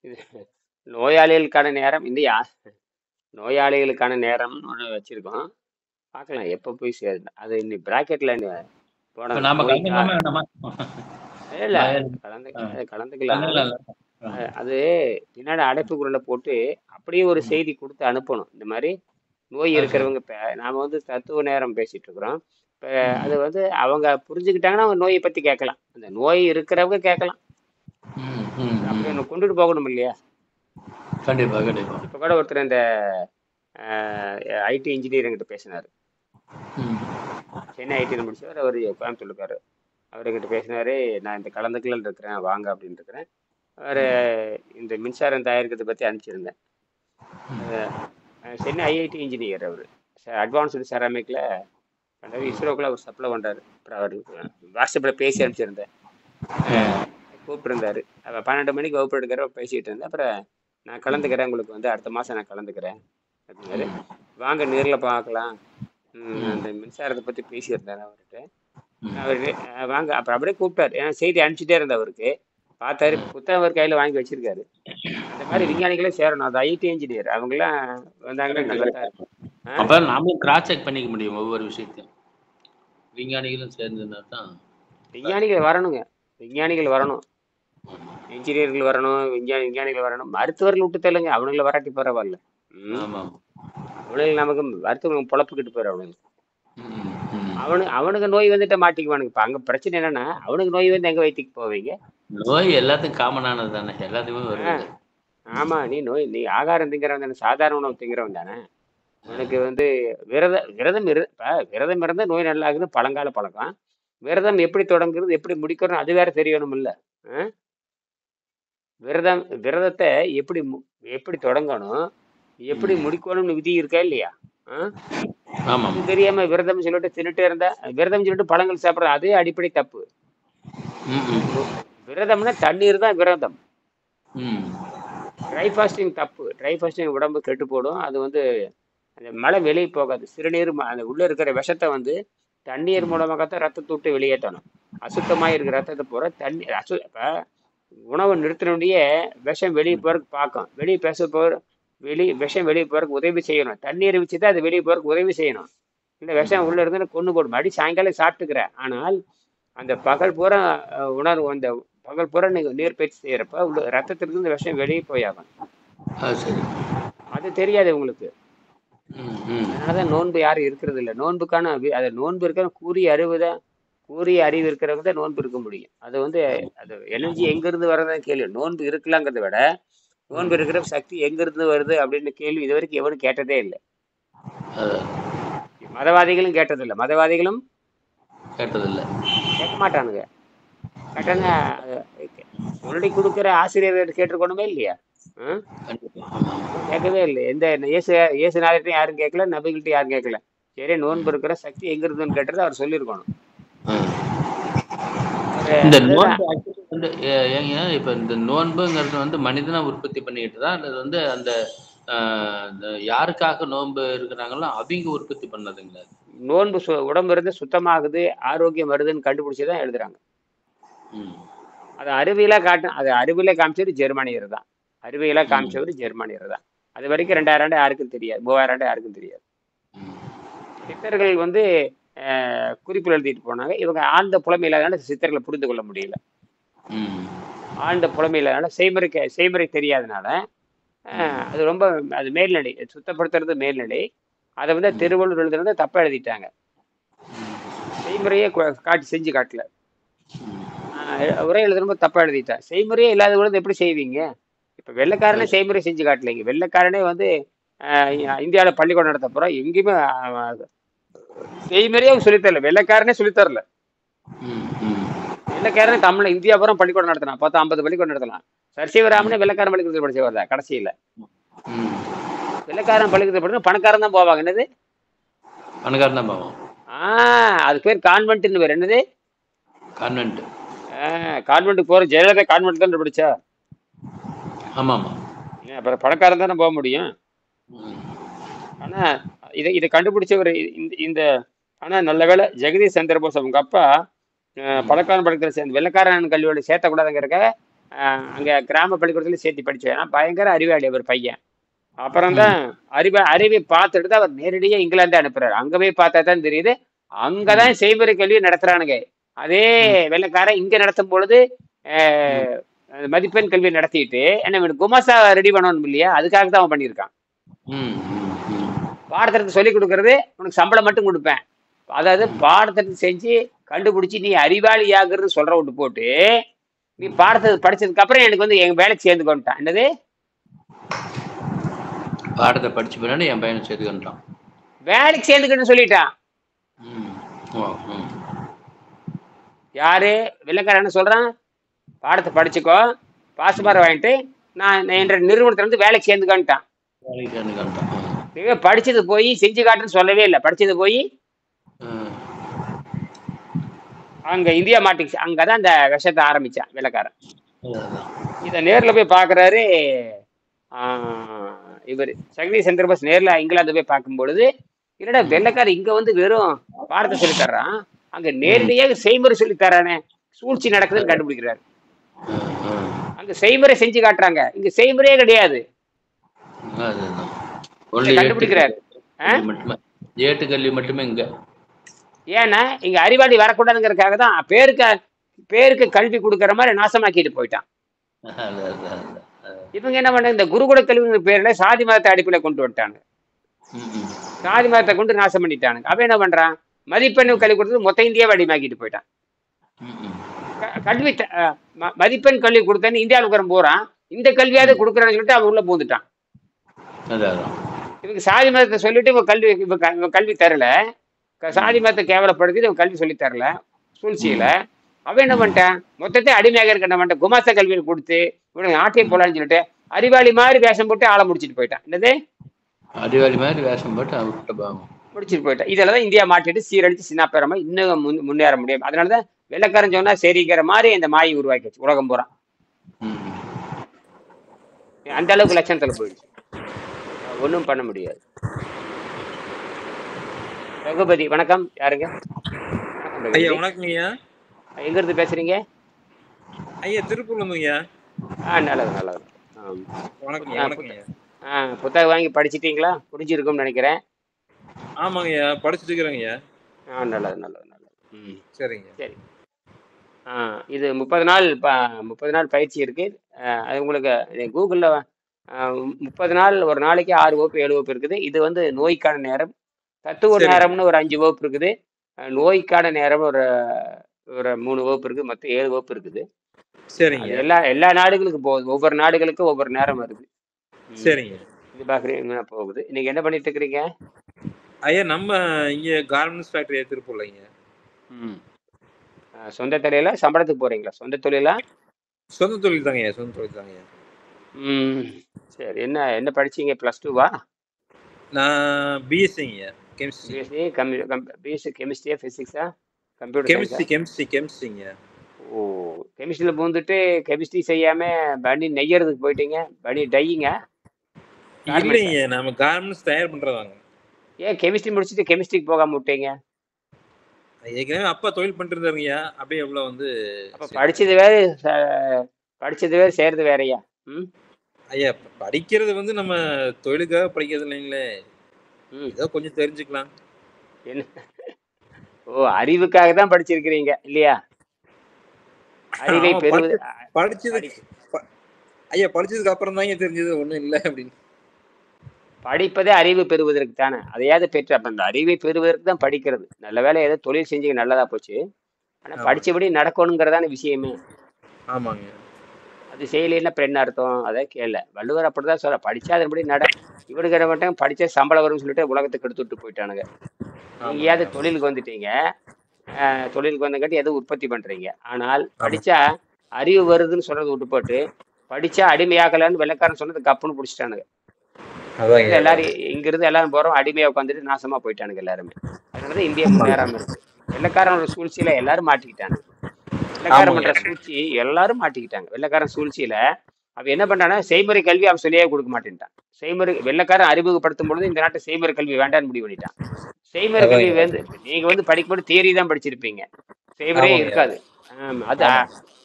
இது நோயாளிகளுக்கான நேரம் இந்த நோயாளிகளுக்கான நேரம்னு ஒன்று வச்சிருக்கோம். பார்க்கலாம் எப்போ போய் சேருது. அது இன்னைக்கு பிராக்கெட்ல இப்ப போடணும். நாம நோய்க்கா கலந்துக்கலாமா வேண்டாமா? இல்ல பயம். ஆ, கலந்துக்கலாம். கலந்துக்கலாம்ல. ஆ, அது பின்னாடி அடைப்புக்குறில போட்டு அப்படியே ஒரு ம். செய்தி கொடுத்து அனுப்பணும். இந்த மாதிரி நோய் அது சரி. இருக்கிறவங்க இப்ப நாம தத்துவ நேரம் பேசிட்டு இருக்கிறோம். இப்ப ம். அது அவங்க புரிஞ்சுக்கிட்டாங்கன்னா அவங்க நோயை பத்தி கேட்கலாம். அந்த நோய் இருக்கிறவங்க கேட்கலாம். ம், ம், அப்படி ம். ஒன்று கொண்டுட்டு போகணும் இல்லையா? கண்டிப்பா, கண்டிப்பா. இப்ப கூட ஒருத்தர் இந்த ஐடி இன்ஜினியரிங் கிட்ட பேசினாரு. ம். சென்னை ஐடியில் முடிச்சவர், அவர் கோயம்புத்தூர் இருக்காரு. அவர்கிட்ட பேசினாரு, நான் இந்த கலந்துக்கலன்னு இருக்கிறேன் வாங்க அப்படின்னு இருக்கிறேன். அவர் இந்த மின்சாரம் தயாரிக்கிறதை பத்தி அனுப்பிச்சிருந்தேன். சென்னை ஐஐடி இன்ஜினியர் அவர். அட்வான்ஸ்டு செராமிக்ல பண்றாரு. இஸ்ரோக்குள்ள அவர் சப்ளை பண்றாரு. அப்புறம் அவர் வாட்ஸ்அப்ல பேசி அனுப்பிச்சிருந்தேன். கூப்பிட்டுருந்தாரு. அப்ப 12 மணிக்கு வகுப்பு எடுக்கிற பேசிட்டு இருந்தேன். அப்புறம் நான் கலந்துக்கிறேன், உங்களுக்கு அடுத்த மாசம் நான் கலந்துக்கிறேன் அப்படின்னாரு. வாங்க நேரில் பார்க்கலாம். அந்த மின்சாரத்தை பத்தி பேசியிருந்தாரு அவர்கிட்ட. அவரு வாங்க அப்புறம் அப்படியே கூப்பிட்டாரு. ஏன்னா செய்தி அனுப்பிச்சிட்டே இருந்த அவருக்கு. பார்த்தாரு, புத்தகம் அவர் கையில வாங்கி வச்சிருக்காரு. அந்த மாதிரி விஞ்ஞானிகளே சேரணும். அது ஐடி இன்ஜினியர் அவங்கெல்லாம் வந்தாங்கன்னா நல்லதா இருக்கும். அப்ப நாமளும் கிராஸ் செக் பண்ணிக்க முடியும் ஒவ்வொரு விஷயத்தையும். விஞ்ஞானிகளும் சேர்ந்ததுன்னா தான் விஞ்ஞானிகள் வரணுங்க. விஞ்ஞானிகள் வரணும். இன்ஜினியர்கள் வரணும். விஞ்ஞானிகள் வரணும். மருத்துவர்கள் விட்டு தள்ளுங்க. அவனுங்களை வராட்டி பரவாயில்ல. ஆமா. அவனுக்கு நமக்கு மருத்துவம் பொழப்புக்கிட்டு போயிரு அவனுக்கு. ம், ம். அவனுக்கு நோய் வந்துட்டு மாட்டிக்குவானுங்க. இப்ப அங்க பிரச்சனை என்னன்னா, அவனுக்கு நோய் வந்து எங்க வைத்திக்கு போவீங்க? நோய் எல்லாத்துக்கும் காமனானது தானே, எல்லாத்துக்குமே வருது. ஆமா, நீ ஆகாரம் திங்கிறவன் தானே, சாதாரண உணவு திங்கிறவன் தானே. உனக்கு விரதம் இருந்தா நோய் நல்லாகுது, பழங்கால பழக்கம். விரதம் எப்படி தொடங்குறது, எப்படி முடிக்கணும், அது வேற தெரியணும் இல்ல. விரதத்தை எப்படி தொடங்கணும், எப்படி முடிக்கணும்னு விதி இருக்கா இல்லையா? ஆமா. அது தெரியாம விரதம் சொல்லிட்டு தின்னுட்டே இருந்தா, விரதம் சொல்லிட்டு பழங்கள் சாப்பிடுறது அதே அடிப்படை தப்பு. விரதம்னா தண்ணீர் தான் விரதம். ட்ரை ஃபாஸ்டிங் தப்பு. ட்ரை ஃபாஸ்டிங் உடம்பு கெட்டு போடும். அது அந்த மழை வெளியே போகாது. சிறுநீர் அந்த உள்ள இருக்கிற விஷத்தை தண்ணீர் மூலமாகத்தான் ரத்தத்தை விட்டு வெளியேற்றணும். அசுத்தமாக இருக்கிற ரத்தத்தை போற தண்ணி இப்ப உணவு நிறுத்தினுடைய விஷம் வெளியே போறதுக்கு பார்க்கும். விஷம் வெளியே போறதுக்கு உதவி செய்யணும். தண்ணீர் வச்சுதான் அது வெளியே போறதுக்கு உதவி செய்யணும். இந்த விஷம் உள்ள இருந்து கொண்டு போடும். அடி சாயங்காலம் சாப்பிட்டுக்கிறேன். ஆனால் அந்த பகல் பூரா அந்த பகல் பூரா நீங்க நீர் பயிற்சி செய்யறப்ப ரத்தத்திற்கு இந்த விஷம் வெளியே போயாகும். அது தெரியாது உங்களுக்கு. அதனாலதான் நோன்பு யாரும் இருக்கிறது இல்லை. நோன்புக்கான நோன்பு இருக்கிற கூறிய அறிவு இருக்கிறவங்க தான் நோன்பு இருக்க முடியும். அது எனர்ஜி எங்க இருந்து வர்றதான் கேள்வி. நோன்பு இருக்கலாங்கிறத விட நோன்பு இருக்கிற சக்தி எங்க இருந்து வருது அப்படின்னு கேள்வி இது வரைக்கும் எவனும் கேட்டதே இல்லை. மதவாதிகளும் கேட்டதில்லை. மதவாதிகளும் கேட்க மாட்டானுங்க. கேட்டாங்க முன்னாடி கொடுக்குற ஆசிரியர் கேட்டிருக்கணுமே இல்லையா? கேட்கவே இல்லை. இயேசு நாளையும் யாரும் கேட்கல, நபிகள்கிட்ட யாரும் கேட்கல. சரி, நோன்பு இருக்கிற சக்தி எங்க இருந்துன்னு கேட்டது அவர் சொல்லியிருக்கணும். இந்த நோன்பு வந்து ஏங்க, இப்ப இந்த நோன்புங்கிறது வந்து மனிதனா உற்பத்தி பண்ணிட்டு தான் அல்லது அந்த யாருக்காக நோன்பு இருக்கிறாங்களோ அவங்க உற்பத்தி பண்ணதுங்களா? நோன்பு உடம்பு இருந்து சுத்தமாகுது, ஆரோக்கியம் வருதுன்னு கண்டுபிடிச்சுதான் எழுதுறாங்க. அது அறிவியலா காமிச்சது ஜெர்மானியர் தான். அறிவியலா காமிச்சவர் ஜெர்மானியர் தான். அது வரைக்கும் 2000 ஆண்டு யாருக்கும் தெரியாது, 3000 ஆண்டு யாருக்கும் தெரியாது. சித்தர்கள் குறிப்புகள் எழுதிட்டு போனாங்க. இவங்க ஆழ்ந்த புலமை இல்லாதனால சித்தர்களை புரிந்து கொள்ள முடியல. ஆழ்ந்த புலமை இல்லாதனால செய்முறை தெரியாதனால அது மேல்நிலை. சுத்தப்படுத்துறது மேல்நிலை. அதை திருவள்ளுவர் எழுதுறத தப்பா எழுதிட்டாங்க. செய்முறையே செஞ்சு காட்டல. உரை எழுதுறப்ப தப்பா எழுதிட்டேன். செய்முறையே இல்லாத கூட எப்படி செய்வீங்க? இப்ப வெள்ளைக்காரனே செய்முறை செஞ்சு காட்டலைங்க. வெள்ளைக்காரனே இந்தியாவில பள்ளிக்கூடம் நடத்த போறோம். எங்கேயுமே செய்முறையே சொல்லித்தரல. வெள்ளைக்காரனே சொல்லித்தரல. வெள்ளைக்காரனே இந்தியா பூரா பள்ளிக்கூடம் நடத்தலாம். 50 பள்ளிக்கூடம் நடத்தலாம். சர்சிவராமனே வெள்ளைக்காரன் பள்ளிக்கூடத்தில் படிச்சவர் தான். கடைசியில வெள்ளைக்காரன் பள்ளிக்கூடத்தில் படிச்சு பணக்காரன் தான் போவாங்க. என்னது பணக்காரன் தான் போவாங்க. அது பேர் கான்வென்ட்னு பேர். என்னது கான்வென்ட்? கான்வென்ட் போற ஜெயலலிதா கான்வென்ட் தான் படிச்சா. ஆமா ஆமா. அப்புறம் பணக்காரன் தானே போக முடியும். ஆனா இதை கண்டுபிடிச்சவர் ஆனா நல்ல வேலை ஜெகதீஷ் சந்திரபோஸ் அவங்க அப்பா பணக்காரன் படிக்கிற வெள்ளைக்காரன் கல்வியோட சேர்த்தக்கூடாதுங்கிறக்க அங்கே கிராம பள்ளிக்கூடத்துல சேர்த்து படிச்சேன். ஆனா பயங்கர அறிவாளி அவர் பையன். அப்புறம் ம். தான் அறிவை பார்த்துட்டு தான் அவர் நேரடியாக இங்கிலாந்து அனுப்புறாரு. அங்க போய் பார்த்தா தான் தெரியுது, ம். அங்கதான் செய்முறை கல்வி நடத்துறானுங்க. அதே ம். வெள்ளைக்காரன் இங்க நடத்தும் பொழுது ம். அஹ், மதிப்பெண் கல்வி நடத்திட்டு என்ன இவனுக்கு குமாசா ரெடி பண்ணணும் இல்லையா, அதுக்காக தான் அவன் பண்ணியிருக்கான். ம். ம். ம். பாடத்திட்டத்தை சொல்லி கொடுக்கறது உனக்கு சம்பளம் மட்டும் கொடுப்பேன். அதாவது ம். பாடத்திட்டத்தை செஞ்சு கண்டுபிடிச்சி நீ அறிவாளி ஆகுறது சொல்ற விட்டு போட்டு நீ ம். பாடத்தை படிச்சதுக்கு அப்புறம் எனக்கு வந்து எங்க வேலைக்கு சேர்ந்து கொண்டுட்டான். என்னது, பாடத்தை படிச்சு பின்னாடி என் பையனை சேர்த்துக்கிட்டான். வேலைக்கு சேர்ந்துக்கிட்டு சொல்லிட்டான். ம். ஓ. ம். யாரு, வெள்ளைக்காரன் என்ன சொல்றான், பாடத்தை படிச்சுக்கோ, பாஸ் மார்க் வாங்கிட்டு நான் என்ற நிறுவனத்துல இருந்து வேலைக்கு சேர்ந்துக்கான்ட்டான். வேலைக்கு சேர்ந்துக்கிட்டான். நீங்க படிச்சது போய் செஞ்சு காட்டுன்னு சொல்லவே இல்லை. படிச்சது போய் ம். அங்க இந்தியா மாட்டிச்சு. அங்கதான் அந்த விஷத்தை ஆரம்பிச்சான் வெள்ளைக்காரன். அதான். இதை நேர்ல போய் பாக்குறாரு இவர் ஜெகதீஷ் சந்திர போஸ். நேர்ல இங்கிலாந்து போய் பார்க்கும் பொழுது இல்லடா ம். வெள்ளைக்காரன் இங்க வந்து வெறும் பாடத்தை சொல்லி தர்றான், அங்க ம். நேரடியாக செய்முறை சொல்லி தர்றானே, சூழ்ச்சி நடக்குதுன்னு கண்டுபிடிக்கிறாரு. ம். ம். அங்க செய்முறை செஞ்சு காட்டுறாங்க, இங்க செய்முறையே கிடையாது. அதுதான். இதை ஒன்லி கண்டுபிடிக்கிறாரு. ஏட்டுக்கல்வி மட்டுமே. ஏட்டுக்கல்வி மட்டுமே இங்க. ஏன்னா இங்க அறிவாளி வரக்கூடாதுங்கிறதுக்காக தான் பேருக்கு கல்வி கொடுக்கற மாதிரி நாசமாக்கிட்டு போயிட்டான். அதான், அதான், அதான். இவங்க என்ன பண்ண, இந்த குருகுல கல்விங்கிற பேர்ல சாதி மதத்தை அடிப்படையில கொண்டு வந்துட்டாங்க. ம். ம். சாதி மதத்தை கொண்டு நாசம் பண்ணிட்டானுங்க. அவன் என்ன பண்றான், மதிப்பெண் கல்வி கொடுத்தது மொத்த இந்தியாவை அடிமாக்கிட்டு போயிட்டான். ம். ம். கல்வி மதிப்பெண் கல்வி கொடுத்தேன்னு இந்தியாவுக்கு வரும் போறான், இந்த கல்வியாவது கொடுக்குறான்னு சொல்லிட்டு அவன் உள்ள பூந்துட்டான். அதான், அதான். இவங்க சாதி மதத்தை சொல்லிட்டு இவன் கல்வி தரல, சாதி மதத்தை கேவலப்படுத்தி இவன் கல்வி சொல்லி தரல சூழ்ச்சியில. அவன் என்ன பண்ணிட்டான், மொத்தத்தை அடிமையாக இருக்க என்ன பண்ணிட்டான், குமாச கல்வியை கொடுத்து இவனுக்கு நாட்டிய போலான்னு சொல்லிட்டு அறிவாளி மாதிரி வேஷம் போட்டு ஆளை முடிச்சிட்டு போயிட்டான். என்னது, அறிவாளி மாதிரி வேஷம் போட்டு அவர்கிட்ட பாவம் முடிச்சிட்டு போயிட்டான். இதெல்லாம் இந்தியா மாட்டிட்டு சீரழிச்சு சின்னாப்பேரமா இன்னும் முன்னேற முடியும். அதனாலதான் வெள்ளைக்காரன் சொன்னா சரிங்கிற மாதிரி இந்த மாயை உருவாக்கிச்சு உலகம் பூரா. ம். அந்த அளவுக்கு லட்சணத்துல போயிடுச்சு, ஒன்றும் பண்ண முடியாது. ரகுபதி வணக்கம். யாருங்க? வணக்கம் ஐயா, ரகுபதி. வணக்கங்க ஐயா. எங்க இருந்து பேசுறீங்க? ஐயா, திருப்பூர்ல இருந்துங்க ஐயா. நல்லது நல்லது. வணக்கங்க ஆ, வணக்கங்க ஐயா. புத்தகம் வாங்கி படிச்சிட்டீங்களா? புரிஞ்சிருக்கும்னு நினைக்கிறேன். ஆமாங்க ஐயா, படிச்சுட்டு இருக்கிறேங்க ஐயா. நல்லது நல்லது நல்லது. சரிங்க. சரி. இது 30 நாள் பயிற்சி இருக்கு. அது உங்களுக்கு கூகுளில் 30 நாள், ஒரு நாளைக்கு 6 வகுப்பு 7 வகுப்பு இருக்குது. இது வந்து நோய்க்கான நேரம். தத்துவ சரிங்க நேரம்னு ஒரு 5 வகுப்பு இருக்குது. நோய்க்கான நேரம் ஒரு ஒரு 3 வகுப்பு இருக்குது. மொத்தம் 7 வகுப்பு இருக்குது. சரிங்க அது ஐயா. எல்லா நாடுகளுக்கும் போகுது. ஒவ்வொரு நாடுகளுக்கும் ஒவ்வொரு நேரம் வருது. சரிங்க இது பார்க்குறீங்க போகுது. இன்னைக்கு என்ன பண்ணிட்டு இருக்கிறீங்க? ஐயா, நம்ம இங்க கார்மெண்ட்ஸ் ஃபேக்டரி திருப்பூர்லங்க. சொந்த தொழிலா, சம்பளத்துக்கு போறீங்களா? சொந்த தொழிலா? சொந்த தொழில் தாங்க ஐயா, சொந்த தொழில் தாங்க ஐயா. சரி. என்ன என்ன படிச்சீங்க? +2வா? நான் பிஎஸ்சிங்க ஐயா, கெமிஸ்ட்ரி. பிஎஸ்சி கெமிஸ்ட்ரியா, பிசிக்ஸா, கம்ப்யூட்டர் சயின்ஸா? கெமிஸ்ட்ரிங்க. ஓ, கெமிஸ்ட்ரியில் பூந்துட்டு கெமிஸ்ட்ரி செய்யாம பனி நெய்யறதுக்கு போயிட்டீங்க. பனி டையிங்க கார்மெண்ட்ஸா? இல்லைங்க, நம்ம கார்மெண்ட்ஸ் தயார் பண்றதாங்க. ஏன் கெமிஸ்ட்ரி முடிச்சுட்டு கெமிஸ்ட்ரிக்கு போகாம விட்டீங்க? ஏற்கனவே அப்பா தொழில் பண்ணிட்டு இருந்தாருங்க ஐயா. அப்படியே எவ்வளோ வந்து அப்ப படிச்சது வேற, செய்யறது வேறயா? ஐயா, படிக்கிறது வந்து நம்ம தொழிலுக்காக படிக்கிறது இல்லைங்களே, ஏதோ கொஞ்சம் தெரிஞ்சுக்கலாம். என்ன? ஓ, அறிவுக்காக தான் படிச்சிருக்கிறீங்க இல்லையா? அறிவை பெறுவது படிச்சதுக்கு ஐயா, படிச்சதுக்கு அப்புறம் தான் தெரிஞ்சது ஒண்ணும் இல்லை அப்படின்னு. படிப்பதே அறிவு பெறுவதற்கு தானே. அதையாவது பெற்று அப்ப அந்த அறிவை பெறுவதற்கு தான் படிக்கிறது. நல்ல வேலை ஏதோ தொழில் செஞ்சு நல்லதா போச்சு. ஆனா படிச்சபடி நடக்கணுங்கிறதான விஷயமே. ஆமாங்க. அது செய்யலைன்னா பெண் அர்த்தம். அதை கேள்ல வள்ளுவர் அப்படிதான் சொல்ல, படிச்சா அதன்படி நட. இவனுக்கு மட்டும் படிச்சா சம்பளம் வரும்னு சொல்லிட்டு உலகத்தை கெடுத்துட்டு போயிட்டானுங்க. நீங்கயாவது தொழிலுக்கு வந்துட்டீங்க. தொழிலுக்கு வந்தங்காட்டி எதுவும் உற்பத்தி பண்றீங்க. ஆனால் படிச்சா அறிவு வருதுன்னு சொல்றது விட்டு போட்டு படிச்சா அடிமையாகலன்னு வெள்ளைக்காரன் சொன்னது கப்புன்னு பிடிச்சிட்டானுங்க. எல்லாரும் இங்கிருந்து எல்லாரும் போறோம், அடிமையா உட்காந்துட்டு நாசமா போயிட்டானுங்க எல்லாருமே. அதனாலதான் இந்தியா முன்னேறாம இருக்கு. வெள்ளைக்காரனோட சூழ்ச்சியில எல்லாரும் மாட்டிக்கிட்டாங்க. வெள்ளைக்காரன் பண்ற சூழ்ச்சி எல்லாரும் மாட்டிக்கிட்டாங்க. வெள்ளைக்காரன் சூழ்ச்சியில அவன் என்ன பண்றானா, செய்முறை கல்வி அவன் சொல்லியே கொடுக்க மாட்டேன்ட்டான். வெள்ளைக்காரன் அறிமுகப்படுத்தும் பொழுது இந்த நாட்டு செய்முறை கல்வி வேண்டான்னு முடிவு பண்ணிட்டான். செய்முறை கல்வி வந்து நீங்க வந்து படிக்கும்போது தியரி தான் படிச்சிருப்பீங்க, செய்முறையே இருக்காது. அது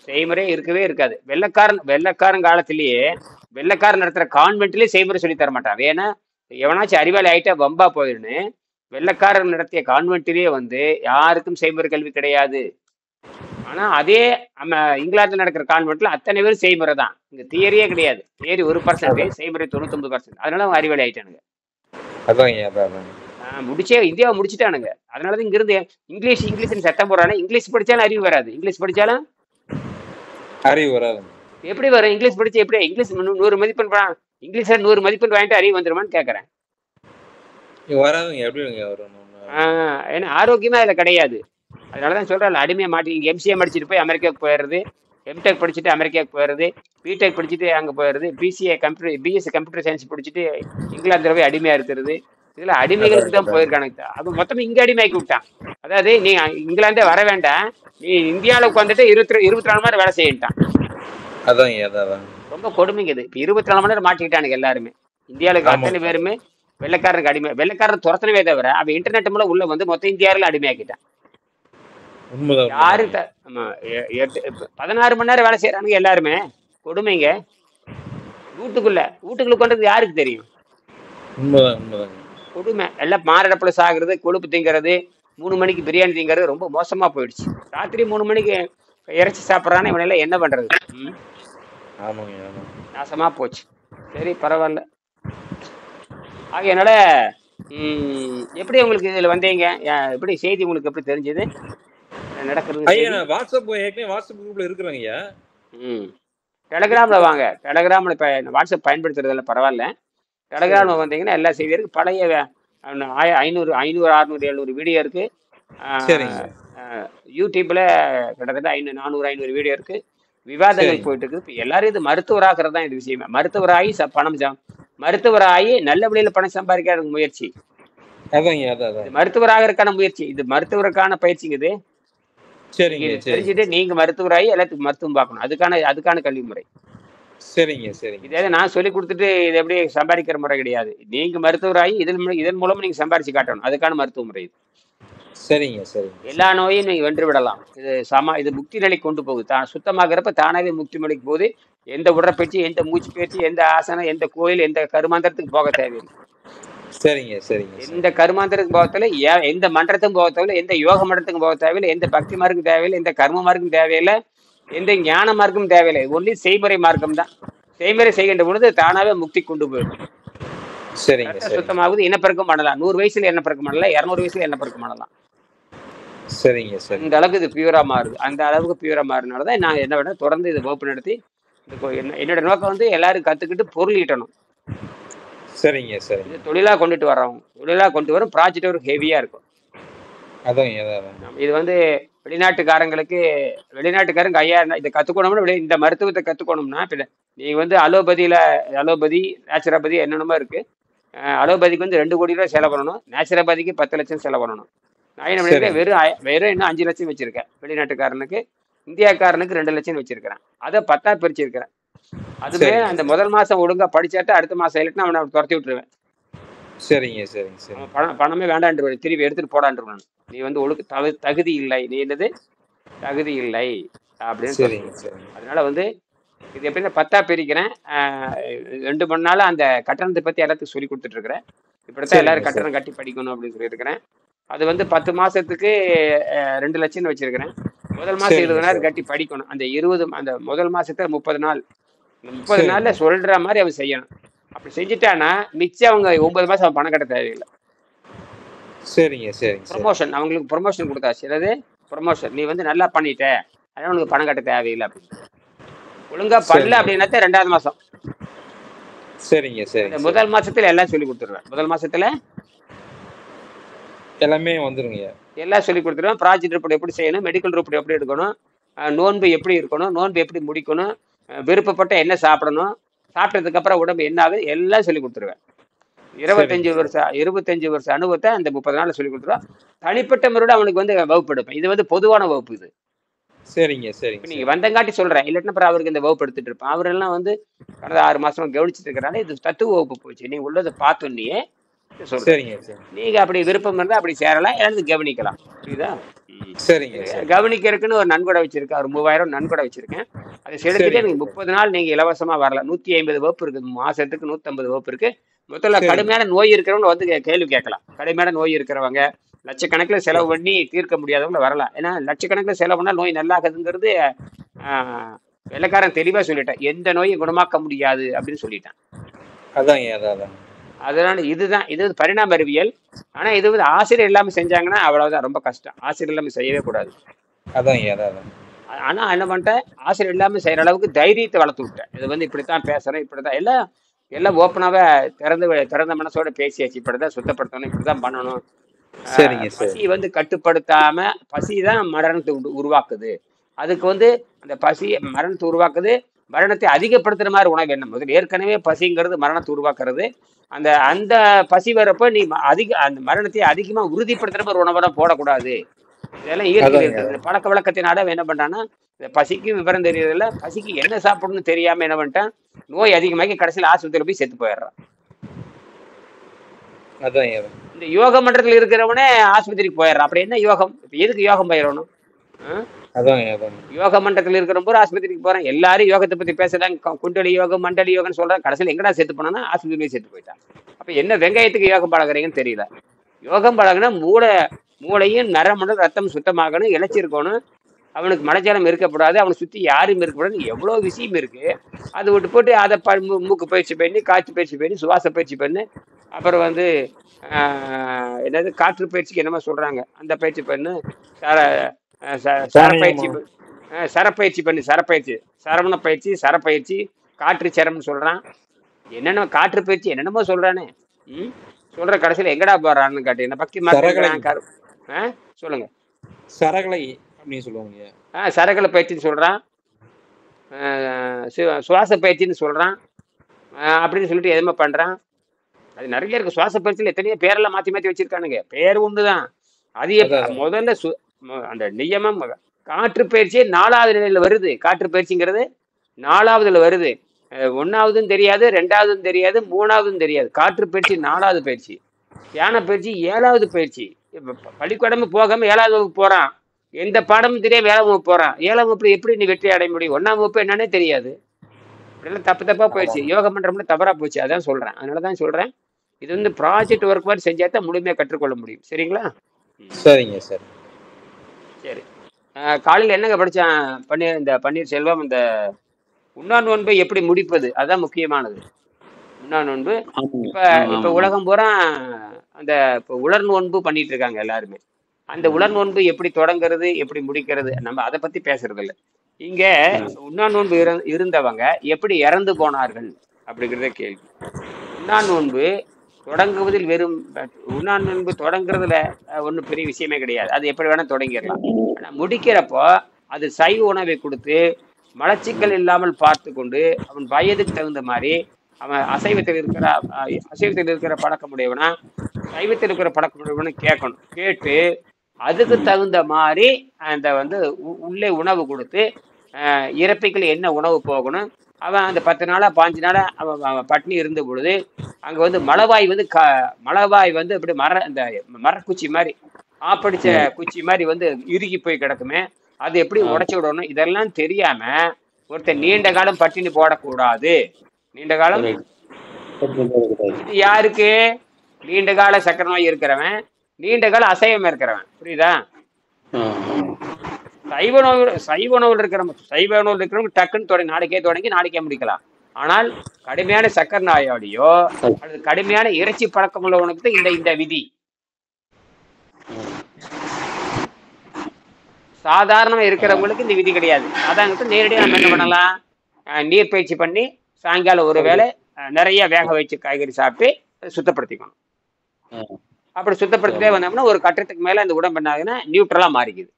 செய்முறை இருக்கவே இருக்காது. வெள்ளைக்காரன் காலத்திலேயே வெள்ளைக்காரன் நடத்துற கான்வென்ட்லயே செய்முறை சொல்லி தர மாட்டான். ஏன்னா எவனாச்சும் அறிவாளி ஆயிட்டா வம்பா போயிடுன்னு வெள்ளைக்காரன் நடத்திய கான்வென்ட்டிலேயே வந்து யாருக்கும் செய்முறை கல்வி கிடையாது. ஆனா அதே நம்ம இங்கிலாந்துல நடக்கிற கான்வென்ட்ல அத்தனை பேர் செய்முறை தான். இங்க தியரியே கிடையாது. தியரி 1%, செய்முறை 99%. அதனால அவங்க அறிவாளி ஆயிட்டானுங்க. அதான் முடிச்சே இந்தியாவை முடிச்சுட்டானுங்க. அதனாலதான் இங்க இருந்து இங்கிலீஷ்னு சட்டம் போடுறானே. இங்கிலீஷ் படிச்சாலும் அறிவு வராது. இங்கிலீஷ் படிச்சாலும் அறிவு வராது. எப்படி வரும்? இங்கிலீஷ் படிச்சு எப்படி இங்கிலீஷ் 100 மதிப்பெண் இங்கிலீஷ்ல 100 மதிப்பெண் வாங்கிட்டு அறிவு வந்துருமான்னு கேட்கறேன். வராதுங்க. எப்படி வரும்? ஏன்னா ஆரோக்கியமா இதுல கிடையாது. அதனாலதான் சொல்றேன், அடிமையை மாட்டி எம்சிஏ படிச்சுட்டு போய் அமெரிக்காவுக்கு போயிடுறது, எம்டெக் படிச்சுட்டு அமெரிக்காவுக்கு போயிடுறது, பிடெக் படிச்சுட்டு அங்க போயிடுறது, பிஎஸ்சி கம்ப்யூட்டர் சயின்ஸ் படிச்சுட்டு இங்கிலாந்துல போய் அடிமையா இருக்கிறது. இதுல அடிமைகளுக்கு தான் போயிருக்கானுங்க. அது மொத்தமா இங்க அடிமையாக்கி விட்டான். அதாவது நீ இங்கிலாந்தே வர வேண்டாம், நீ இந்தியாவுக்கு வந்துட்டு 24 மணி நேரம் வேலை செய்யிட்டான். ரொம்ப கொடுமைங்க இது. இப்ப 24 மணி நேரம் மாட்டிக்கிட்டானுங்க எல்லாருமே. இந்தியாவுக்கு அத்தனை பேருமே வெள்ளைக்காரனுக்கு அடிமை. வெள்ளைக்காரன் துரத்தனவே தவிர அவன் இன்டர்நெட் மூலம் உள்ள வந்து மொத்தம் இந்தியாவில் அடிமையாக்கிட்டான். யாரு 16 மணி நேரம் வேலை செய்யறானுங்க எல்லாருமே. கொடுமைங்க. வீட்டுக்குள்ள கொண்டது யாருக்கு தெரியும்? கொடுமை. எல்லாம் மாரடைப்புல சாகுறது, கொழுப்பு திங்கிறது, 3 மணிக்கு பிரியாணி திங்கிறது ரொம்ப மோசமா போயிடுச்சு. ராத்திரி 3 மணிக்கு இறைச்சி சாப்பிட்றானே இவனெல்லாம் என்ன பண்றது? நாசமா போச்சு. சரி, பரவாயில்ல. ஆகையனால எப்படி உங்களுக்கு இதுல வந்தீங்க? எப்படி செய்தி உங்களுக்கு எப்படி தெரிஞ்சது நடக்கிறது? வாட்ஸ்அப் குரூப்ல இருக்கிறாங்க. டெலகிராம்ல வாங்க. டெலகிராம்ல இப்ப வாட்ஸ்அப் பயன்படுத்துறதுல பரவாயில்ல. டெலகிராம்ல வந்தீங்கன்னா எல்லா செய்தியும் இருக்கு. பழைய 500 600 700 வீடியோ இருக்கு. யூடியூப்ல கிட்டத்தட்ட 400 வீடியோ இருக்கு. விவாதங்கள் போயிட்டு இருக்கு. இப்ப எல்லாரும் இது மருத்துவராகிறது தான் இது விஷயமே. மருத்துவராகி நல்ல வழியில பணம் சம்பாதிக்கிற முயற்சி. மருத்துவராகிறதுக்கான முயற்சி. இது மருத்துவருக்கான பயிற்சிங்க. இது தெரிஞ்சுட்டு நீங்க மருத்துவராகி எல்லாத்துக்கும் மருத்துவம் பார்க்கணும். அதுக்கான கல்வி முறை. இதே நான் சொல்லி கொடுத்துட்டு இது எப்படி சம்பாதிக்கிற முறை கிடையாது. நீங்க மருத்துவராகி இதன் மூலமா நீங்க சம்பாதிச்சு காட்டணும். அதுக்கான மருத்துவ முறை இது. எல்லா நோயும் நீங்க வென்று விடலாம். இது முக்தி நிலை கொண்டு போகுது. சுத்தமாகிறப்ப தானாவே முக்தி நிலைக்கு போகுது. எந்த உடற்பயிற்சி, எந்த மூச்சு பயிற்சி, எந்த ஆசனம், எந்த கோயில், எந்த கருமாந்திரத்துக்கு போக தேவையில்லை. எந்த கருமாந்திரத்துக்கு போக தேவையில்லை, எந்த மன்றத்துக்கும் போக தேவையில்லை, எந்த யோக மன்றத்துக்கும் போக தேவையில்லை, எந்த பக்தி மார்க்கும் தேவையில்லை, எந்த கர்ம மார்க்கும் தேவையில்லை, எந்த ஞான மார்க்கும் தேவையில்லை. ஒன்லி செய்முறை மார்க்கம் தான். செய்முறை செய்கின்ற பொழுது தானாவே முக்தி கொண்டு போயிடும். சுத்தமாகுது. இனப்பெருக்கம் பண்ணலாம். 100 வயசுல இனப்பெருக்கம் பண்ணலாம், 200 வயசுல இனப்பெருக்கம் பண்ணலாம். இந்த அளவுக்கு இது பியூரா மாறுது. அந்த அளவுக்கு பியூரா மாறினாலதான் நான் என்ன வேணும் தொடர்ந்து இது வகுப்பு நடத்தி என்னோட நோக்கம் வந்து எல்லாரும் கத்துக்கிட்டு பொருள் ஈட்டணும். இது தொழிலா கொண்டுட்டு வரோம். தொழிலா கொண்டு வரும். ப்ராஜெக்ட் ஒரு ஹெவியா இருக்கும். இது வந்து வெளிநாட்டுக்காரங்க ஐயா இதை கத்துக்கணும்னு இந்த மருத்துவத்தை கத்துக்கணும்னா நீங்க வந்து அலோபதி நேச்சுரோபதி என்னென்னமோ இருக்கு. அலோபதிக்கு வந்து 2 கோடி ரூபாய் செலவு பண்ணணும். நேச்சுரோபதிக்கு 10 லட்சம் செலவு பண்ணணும். நான் என்ன வெறும் இன்னும் 5 லட்சம் வச்சிருக்கேன். வெளிநாட்டுக்காரனுக்கு, இந்தியாக்காரனுக்கு 2 லட்சம் வச்சிருக்கிறேன். அதை 10ஆ பிரிச்சிருக்கிறேன். அதுவே அந்த முதல் மாசம் ஒழுங்கா படிச்சாட்டு அடுத்த மாசம் இல்லைன்னா அவனை துரத்தி விட்டுருவேன். பணமே வேண்டான்னு திருப்பி எடுத்துட்டு போடான்ருவேன். நீ வந்து தகுதி இல்லை, நீ என்னது தகுதி இல்லை அப்படின்னு. அதனால வந்து இது எப்படின்னா 10ஆ பிரிக்கிறேன். 2 மணி நாள் அந்த கட்டணத்தை பத்தி எல்லாத்துக்கும் சொல்லி கொடுத்துட்டு இருக்கிறேன். இப்படித்தான் எல்லாரும் கட்டணம் கட்டி படிக்கணும் அப்படின்னு சொல்லி இருக்கிறேன். அது வந்து 10 மாசத்துக்கு 2 லட்சம்னு வச்சிருக்கிறேன். முதல் மாசம் 20 நாள் கட்டி படிக்கணும். அந்த முதல் மாசத்துல 30 நாள் 30 நாள்ல சொல்ற மாதிரி அவன் செய்யணும். அப்படி செஞ்சுட்டானா மிச்சம் அவங்க 9 மாசம் அவன் பணம் கட்ட தேவையில்லை. ப்ரொமோஷன், அவங்களுக்கு ப்ரொமோஷன் கொடுத்தாச்சு. அதாவது ப்ரொமோஷன், நீ வந்து நல்லா பண்ணிட்ட, அதனால உனக்கு பணம் கட்ட தேவையில்லை அப்படின்னு. ஒழுங்கா பண்ணல அப்படின்னா 2ஆவது மாசம். முதல் மாசத்துல எல்லாம் சொல்லி கொடுத்துருவேன். முதல் மாசத்துல எல்லாமே வந்துருங்க. எல்லாம் சொல்லி கொடுத்துருவேன். ப்ராஜெக்ட் ரிப்போர்ட் எப்படி செய்யணும், மெடிக்கல் ரிப்போர்ட் எப்படி எடுக்கணும், நோன்பு எப்படி இருக்கணும், நோன்பு எப்படி முடிக்கணும், விருப்பப்பட்ட என்ன சாப்பிடணும், சாப்பிட்டதுக்கு அப்புறம் உடம்பு என்ன ஆகுது எல்லாம் சொல்லி கொடுத்துருவேன். 25 வருஷம் அனுபவத்தை அந்த 30 நாள்ல சொல்லி கொடுத்துருவேன். தனிப்பட்ட முறையோட அவனுக்கு வந்து வகுப்பு எடுப்பேன். இது வந்து பொதுவான வகுப்பு. இது நீங்க வந்தங்காட்டி சொல்றேன். இல்லைன்னா அப்புறம் அவருக்கு இந்த வகுப்பு எடுத்துட்டு இருப்பேன். அவரெல்லாம் வந்து கடந்த 6 மாசமா கவனிச்சுட்டு இருக்கிறாங்க. இது தத்துவ வகுப்பு போச்சு. நீங்க உள்ளதை பார்த்தோன்னே சொல்றேன். சரிங்க சரி நீங்க அப்படி விருப்பம் இருந்தா அப்படி சேரலாம், இல்லாட்டி கவனிக்கலாம். புரியுதா? ம். சரிங்க சரி கவனிக்கிறதுக்குன்னு ஒரு நன்கொடை வச்சிருக்கேன். ஒரு 3000 நன்கொடை வச்சிருக்கேன். அதை செலுத்திட்டு சரிங்க எனக்கு சரி 30 நாள் நீங்க இலவசமா வரலாம். 150 வகுப்பு இருக்கு. மாசத்துக்கு 150 வகுப்பு இருக்கு. முதல்ல சரிங்க கடுமையான நோய் இருக்கிறவங்க வந்து கேள்வி கேட்கலாம். கடுமையான நோய் இருக்கிறவங்க, லட்சக்கணக்கில் செலவு சரி பண்ணி தீர்க்க முடியாதவங்க வரலாம். ஏன்னா லட்சக்கணக்கில் செலவு பண்ணா நோய் நல்லாகுதுங்கிறது வெள்ளைக்காரன் தெளிவா சொல்லிட்டேன். எந்த நோயும் குணமாக்க முடியாது அப்படின்னு சொல்லிட்டேன். அதாங்க அதான் அதான் அதனால இதுதான் இது வந்து பரிணாம அறிவியல். ஆனா இது வந்து ஆசிரியர் இல்லாம செஞ்சாங்கன்னா அவ்வளவுதான், ரொம்ப கஷ்டம். ஆசிரியர் இல்லாம செய்யவே கூடாது. அதாங்க அதான் அதான் ஆனா என்ன பண்ணிட்டேன், ஆசிரியர் இல்லாம செய்யற அளவுக்கு தைரியத்தை வளர்த்து விட்டேன். இது வந்து இப்படித்தான் பேசுறேன், இப்படித்தான் எல்லாம் எல்லாம் ஓப்பனாவே திறந்த மனசோட பேசியாச்சு. இப்படிதான் சுத்தப்படுத்தணும், இப்படிதான் பண்ணணும். சரிங்க பசி சரி வந்து கட்டுப்படுத்தாம, பசி தான் மரணத்தை உருவாக்குது. அதுக்கு வந்து அந்த பசி மரணத்தை உருவாக்குது. மரணத்தை அதிகப்படுத்துற மாதிரி உணவு என்ன, முதல்ல ஏற்கனவே பசிங்கிறது மரணத்தை உருவாக்குறது. அந்த அந்த பசி வரப்போ நீ அந்த மரணத்தை அதிகமா உறுதிப்படுத்துற மாதிரி உணவெல்லாம் போடக்கூடாது. இதெல்லாம் இயற்கையில் அதாங்க இருக்குது. இந்த அதான் பழக்க வழக்கத்தினால அவன் என்ன பண்றான்னா, இந்த பசிக்கு விவரம் தெரியறதில்ல, பசிக்கு என்ன சாப்பிடணும்னு தெரியாம என்ன பண்ணிட்டான், நோய் அதிகமாகி கடைசியில் ஆஸ்பத்திரியில் போய் செத்து போயிடுறான். அதாங்க அதான் இந்த யோக மன்றத்தில் இருக்கிறவனே ஆஸ்பத்திரிக்கு போயிடுறான். அப்படி என்ன யோகம்? இப்ப எதுக்கு யோகம் போயிடணும்? அதாங்க அதாங்க யோக மன்றத்தில் இருக்கிற போது ஆஸ்பத்திரிக்கு போறேன். எல்லாரும் யோகத்தை பத்தி பேசுறாங்க. குண்டலி யோகம், மண்டலி யோகம்னு சொல்றாங்க. கடைசியில் எங்கடா செத்து போனான்னா ஆஸ்பத்திரியிலே செத்து போயிட்டான். அப்ப என்ன வெங்காயத்துக்கு யோகம் பழகுறீங்கன்னு தெரியல. யோகம் பழகுனா மூளையும் நரம்பு ரத்தம் சுத்தமாகணும், இழைச்சிருக்கணும். அவனுக்கு மனஜாலம் இருக்கக்கூடாது, அவனை சுத்தி யாரும் இருக்கக்கூடாது. எவ்வளவு விஷயம் இருக்கு. அதை விட்டு போட்டு அதை மூக்கு பயிற்சி பண்ணி, காற்று பயிற்சி பண்ணி, சுவாச பயிற்சி பண்ணு, அப்புறம் வந்து என்னது காற்று பயிற்சிக்கு என்னமோ சொல்றாங்க, அந்த பயிற்சி பண்ணு, சர சரப்பயிற்சி பிராணாயாமம் சரப்பயிற்சி பண்ணு, சரப்பயிற்சி, சரவண பயிற்சி, சரப்பயிற்சி, காற்று சரம்னு சொல்றான். என்னென்ன காற்று பயிற்சி என்னென்னமோ சொல்றானே. ம் சொல்ற கடைசியில் எங்கடா போறான்னு கேட்டீங்கன்னா பக்தி சரகலை மார்க். சொல்லுங்க. சரகலை அப்படின்னு சொல்லுவாங்க. சரகலை பயிற்சின்னு சொல்றான், சுவாச பயிற்சின்னு சொல்றான், அப்படின்னு சொல்லிட்டு எதுவுமே பண்றான். அது நிறைய இருக்கு. சுவாச பயிற்சியில் எத்தனையோ பேரெல்லாம் மாத்தி மாத்தி வச்சிருக்கானுங்க. பேர் ஒண்ணுதான். அது அதான் முதல்ல அந்த நியமம் காற்று பயிற்சியே 4வது நிலையில வருது. காற்று பயிற்சிங்கிறது 4வதுல வருது. 1வதும் தெரியாது, 2வதும் தெரியாது, 3வதும் தெரியாது. காற்று பயிற்சி 4வது பயிற்சி. தியான பயிற்சி 7வது பயிற்சி. பள்ளிக்கூடமே போகாம 7வது வகுப்பு போறான். எந்த பாடமும் தெரியாம 7ஆம் வகுப்பு போறான். 7ஆம் வகுப்புல எப்படி நீ வெற்றி அடைய முடியும்? 1ஆம் வகுப்பு என்னன்னே தெரியாது. இப்படிலாம் தப்பா போயிடுச்சு. யோகம் பண்றோம்னா தவறா போச்சு. அதான் சொல்றேன். அதனாலதான் சொல்றேன், இது வந்து ப்ராஜெக்ட் ஒர்க் மாதிரி செஞ்சாதான் முழுமையா கற்றுக்கொள்ள முடியும். சரிங்களா? சரிங்க சரி சரி. காலையில் என்னங்க படிச்சான் இந்த பன்னீர்செல்வம்? இந்த உண்ணா நோன்பை எப்படி முடிப்பது, அதான் முக்கியமானது. உண்ணா நோன்பு இப்ப உலகம் பூரா அந்த இப்போ உலர் நோன்பு பண்ணிட்டு இருக்காங்க எல்லாருமே. அந்த உலர் நோன்பு எப்படி தொடங்குறது, எப்படி முடிக்கிறது, நம்ம அதை பத்தி பேசுறது இல்லை. இங்க உண்ணா நோன்பு இருந்தவங்க எப்படி இறந்து போனார்கள் அப்படிங்கிறத கேள்வி. உண்ணா நோன்பு தொடங்குவதில் உண்ணா நோன்பு தொடங்குறதுல ஒன்றும் பெரிய விஷயமே கிடையாது. அது எப்படி வேணா தொடங்கிடலாம். ஆனா முடிக்கிறப்போ அது சைவ உணவை கொடுத்து மலச்சிக்கல் இல்லாமல் பார்த்து கொண்டு அவன் வயதுக்கு தகுந்த மாதிரி அவன் அசைவத்தில் இருக்கிற பழக்கமுடையவனா சைவத்தில் இருக்கிற பழக்கமுடையவனு கேட்கணும். கேட்டு அதுக்கு தகுந்த மாதிரி அந்த வந்து உள்ளே உணவு கொடுத்து இறப்பைக்குள்ள என்ன உணவு போகணும். அவன் அந்த 10 நாளா 5 நாளா அவன் பட்னி இருந்த பொழுது அங்க வந்து மலவாய் வந்து அப்படி இந்த மரக்குச்சி மாதிரி ஆப்படிச்ச குச்சி மாதிரி வந்து இறுகி போய் கிடக்குமே, அது எப்படி உடைச்சு விடணும், இதெல்லாம் தெரியாம ஒருத்தர் நீண்ட காலம் பட்டினி போடக்கூடாது. நீண்ட காலம் இது யாருக்கு? நீண்ட கால சக்கரை நோய் இருக்கிறவன், நீண்ட கால அசைவம் இருக்கிறவன். புரியுதா? சைவ உணவுல இருக்கிறவங்க டக்குன்னு நாளைக்கே முடிக்கலாம். ஆனால் கடுமையான சக்கரை நோயாளியோ அல்லது கடுமையான இறைச்சி பழக்கம் உள்ளவனுக்கு இந்த விதி. சாதாரணமா இருக்கிறவங்களுக்கு இந்த விதி கிடையாது. சாதாரண நேரடியாக நம்ம என்ன பண்ணலாம், நீர் பயிற்சி பண்ணி சாயங்காலம் ஒரு வேளை நிறைய வேக வச்சு காய்கறி சாப்பிட்டு சுத்தப்படுத்திக்கணும். அப்படி சுத்தப்படுத்திட்டே வந்தோம்னா ஒரு கட்டத்துக்கு மேல அந்த உடம்பு என்னாகுன்னா நியூட்ரலா மாறிக்குது.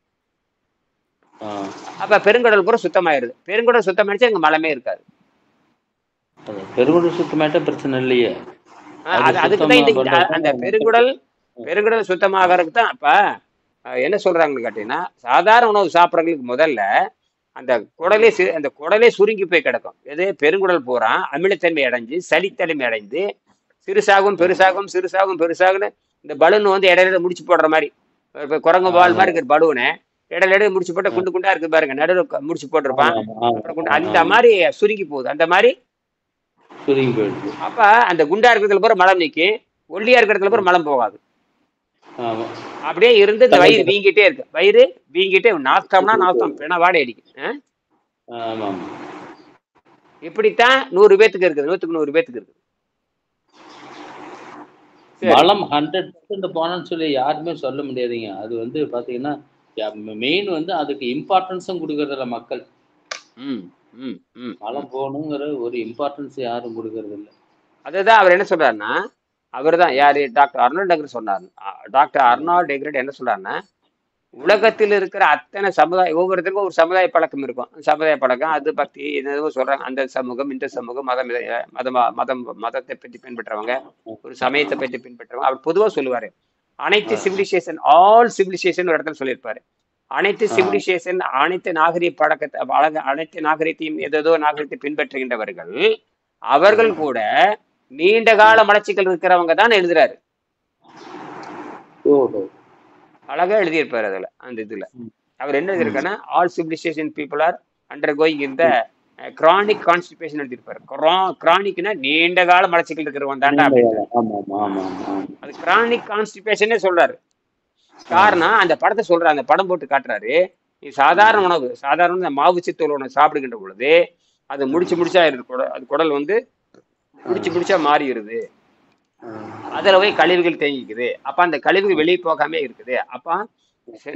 அப்ப பெருங்குடல் பூரா சுத்தமாயிருது. பெருங்குடல் சுத்தமாயிடுச்சு அங்க மலமே இருக்காது. பெருங்குடல் சுத்தமாயிட்டா பிரச்சனை இல்லையே. அதுக்குதான் அந்த பெருங்குடல் சுத்தமாகறதுக்கு தான். அப்ப என்ன சொல்றாங்கன்னு கேட்டீங்கன்னா, சாதாரண உணவு சாப்பிட்றவங்களுக்கு முதல்ல அந்த குடலே சுருங்கி போய் கிடக்கும். எது? பெருங்குடல் பூரா அமிலத்தன்மை அடைஞ்சு சளித்தன்மை அடைந்து சிறுசாகும் பெருசாகும் சிறுசாகும் பெருசாகுன்னு இந்த பலூன் வந்து இடையில முடிச்சு போடுற மாதிரி, இப்போ குரங்கு பால் மாதிரி இருக்கிற பலூனை இடையில முடிச்சு போட்டு குண்டு குண்டா இருக்கு பாருங்க, நடுவில் முடிச்சு போட்டிருப்பான். அப்புறம் குண்டு அந்த மாதிரி சுருங்கி போகுது, அந்த மாதிரி சுருங்கி போயிடுது. அப்ப அந்த குண்டா இருக்கிறதுல பூரா மலம் நிற்கும், ஒல்லியா இருக்கிறதுல பூரா மலம் போகாது. ஆமா. அப்படியே இருந்து இந்த வயிறு வீங்கிட்டே இருக்கு, வயிறு வீங்கிட்டே நாத்தம்னா நாத்தம் பிண வாடை அடிக்கும். ஆமா. இப்படித்தான் 100 பேத்துக்கு இருக்குது, 100க்கு 100 பேத்துக்கு இருக்குது. மலம் 100% போனன்னு சொல்லி யாருமே சொல்ல முடியாதுங்க. அது வந்து பாத்தீங்கன்னா மெயின் வந்து அதுக்கு இம்பார்ட்டன்ஸும் கொடுக்கறதில்ல மக்கள். மலம் போகணுங்கிற ஒரு இம்பார்ட்டன்ஸ் யாரும் கொடுக்கறது இல்லை. அதுதான் அவர் என்ன சொல்றாருன்னா, அவர் தான் யாரு, டாக்டர் அர்னால்ட் டெக்ரட் சொன்னார். டாக்டர் அர்னால்ட் டெக்ரட் என்ன சொல்றாருன்னா, உலகத்தில் இருக்கிற அத்தனை சமுதாயம், ஒவ்வொருத்தருக்கும் ஒரு சமுதாய பழக்கம் இருக்கும். சமுதாய பழக்கம் அது பக்தி என்னவோ சொல்றாங்க. அந்த சமூகம் இந்த சமூகம் மதத்தை பற்றி பின்பற்றவங்க, ஒரு சமயத்தை பற்றி பின்பற்றவங்க. அவர் பொதுவாக சொல்லுவாரு, அனைத்து சிவிலைசேஷன், ஆல் சிவிலைசேஷன் ஒரு இடத்துல சொல்லியிருப்பாரு. அனைத்து சிவிலைசேஷன், அனைத்து நாகரிக பழக்கத்தை, அனைத்து நாகரிகத்தையும் ஏதோ நாகரிகத்தை பின்பற்றுகின்றவர்கள் அவர்கள் கூட நீண்ட கால மலச்சிக்கல் இருக்கிறவங்க தான் எழுதுறாரு. அழகா எழுதியிருப்பாரு அதுல. அந்த இதுல அவர் என்ன எழுதியிருக்காருன்னா, all civilization people are undergoing இந்த கிரானிக் கான்ஸ்டிபேஷன் எழுதியிருப்பாரு. கிரானிக்னா நீண்ட கால மலச்சிக்கல் இருக்கிறவன் தாண்டா. அது கிரானிக் கான்ஸ்டிபேஷனே சொல்றாரு. காரணம் அந்த படத்தை சொல்ற, அந்த படம் போட்டு காட்டுறாரு. நீ சாதாரண உணவு, சாதாரண மாவு சித்தோல் உணவு சாப்பிடுகின்ற பொழுது அது முடிச்சா இருக்கு, அது குடல் வந்து முடிச்சா மாறிடுது. அதுல போய் கழிவுகள் தேங்கிக்குது. அப்ப அந்த கழிவுகள் வெளியே போகாம இருக்குது. அப்ப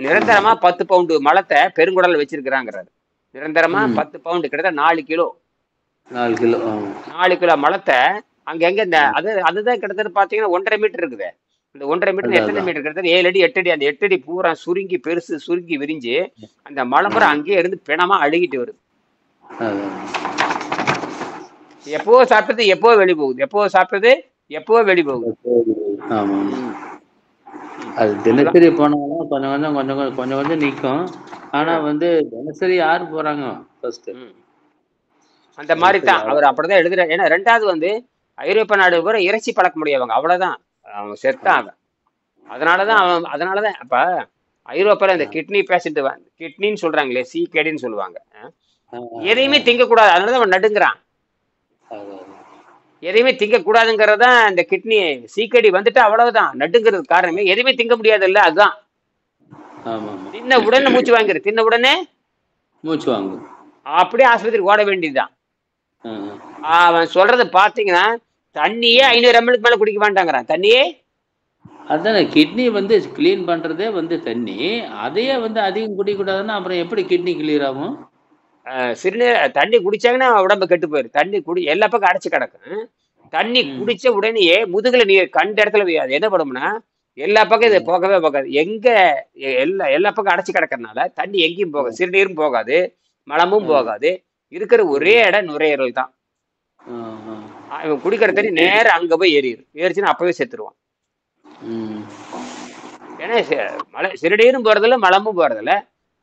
நிரந்தரமா 10 பவுண்டு மலத்தை பெருங்குடல் வச்சிருக்கிறாங்கிறாரு. நிரந்தரமா 10 பவுண்டு, கிட்டத்தட்ட 4 கிலோ மலத்தை அங்கங்க இந்த அதுதான் கிட்டத்தட்ட பாத்தீங்கன்னா 1.5 மீட்டர் இருக்குது. இந்த 1.5 மீட்டர் எத்தனை மீட்டர், கிட்டத்தட்ட 7 அடி 8 அடி. அந்த 8 அடி பூரா சுருங்கி பெருசு சுருங்கி விரிஞ்சு அந்த மலம்புறம் அங்கேயே இருந்து பிணமா அழுகிட்டு வருது. எப்போ சாப்பிட்டது எப்போ வெளி போகுது, எப்போ சாப்பிட்டது எப்போ வெளி போகுது. அது தினசரி போனாலும் கொஞ்சம் நிற்கும். ஆனா வந்து தினசரி யாரு போறாங்க ஃபர்ஸ்ட்? அந்த மாதிரி தான் அவர் அப்படிதான் எழுதுறாரு. ஏன்னா 2வது வந்து ஐரோப்பிய நாடு பூரா இறைச்சி பழக்க முடியாதவங்க, அவ்வளவுதான் அவங்க செத்தான். அதனாலதான் அப்ப ஐரோப்பால இந்த கிட்னி பேஷண்ட், கிட்னின்னு சொல்றாங்களே, சிகேடின்னு சொல்லுவாங்க, எதையுமே திங்க கூடாது. அதனாலதான் அவன் நடுங்குறான். எதையுமே திங்க கூடாதுங்கிறதான் இந்த கிட்னி சீக்கடி வந்துட்டு அவ்வளவுதான் நடுங்கிறது காரணமே. எதுவுமே திங்க முடியாது இல்ல, அதுதான். தின்ன உடனே மூச்சு வாங்குறது, தின்ன உடனே மூச்சு வாங்கு, அப்படியே ஆஸ்பத்திரிக்கு ஓட வேண்டியதுதான். அவன் சொல்றது பாத்தீங்கன்னா தண்ணியே 500 ml மேல குடிக்க வேண்டாங்கிறான். தண்ணியே அதானே, கிட்னி வந்து கிளீன் பண்றதே வந்து தண்ணி, அதையே வந்து அதிகம் குடிக்க கூடாதுன்னா அப்புறம் எப்படி கிட்னி கிளியர் ஆகும்? சிறுநீர் தண்ணி குடிச்சாங்கன்னா உடம்பு கெட்டு போயிரு. தண்ணி குடி எல்லா பக்கம் அடைச்சு கிடக்கும். தண்ணி குடிச்ச உடனேயே முதுகுல நீர் கண்ட இடத்துல அது என்ன பண்ணும்னா எல்லா பக்கம் இது போகவே போகாது. எங்க எல்லா பக்கம் அடைச்சு கிடக்கிறதுனால தண்ணி எங்கேயும் போகாது, சிறுநீரும் போகாது, மலமும் போகாது. இருக்கிற ஒரே இடம் நுரையீரல் தான். இவன் குடிக்கிற தண்ணி நேரம் அங்க போய் ஏறிச்சுன்னா அப்பவே செத்துருவான். ஏன்னா சிறுநீரும் போறதில்ல, மலமும் போறதில்ல,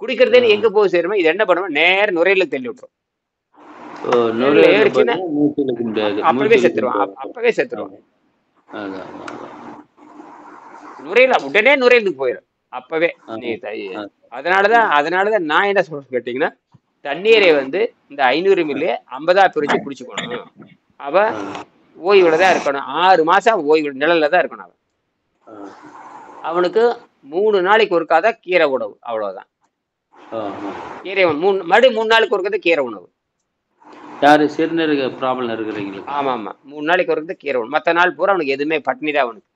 குடிக்கிறதே எங்க போய் சேருமா, இது என்ன பண்ணுவோம், நேரம் நுரையில தள்ளி விட்டுரும். அப்பவே செத்துருவான். நுரையில உடனே நுரையிலுக்கு போயிடும் அப்பவே. அதனாலதான் நான் என்ன சொல்றேன் கேட்டீங்கன்னா, தண்ணீரை வந்து இந்த 500 மில்லி 50ஆ பிரிச்சு குடிச்சுக்கணும். அவ ஓய்வுல தான் இருக்கணும். 6 மாசம் ஓய்வு நிழல்ல தான் இருக்கணும். அவனுக்கு 3 நாளைக்கு ஒருக்காதான் கீரை உணவு, அவ்வளவுதான். கீரை மறுபடியும் 3 நாளைக்கு ஒருக்கதான் கீரை உணவு. யாரு சிறுநீரக ப்ராப்ளம் இருக்கிறீங்களா? ஆமா 3 நாளைக்கு ஒருக்கதான் கீரை உணவு. மத்த நாள் பூரா அவனுக்கு எதுவுமே பட்னி தான் அவனுக்கு.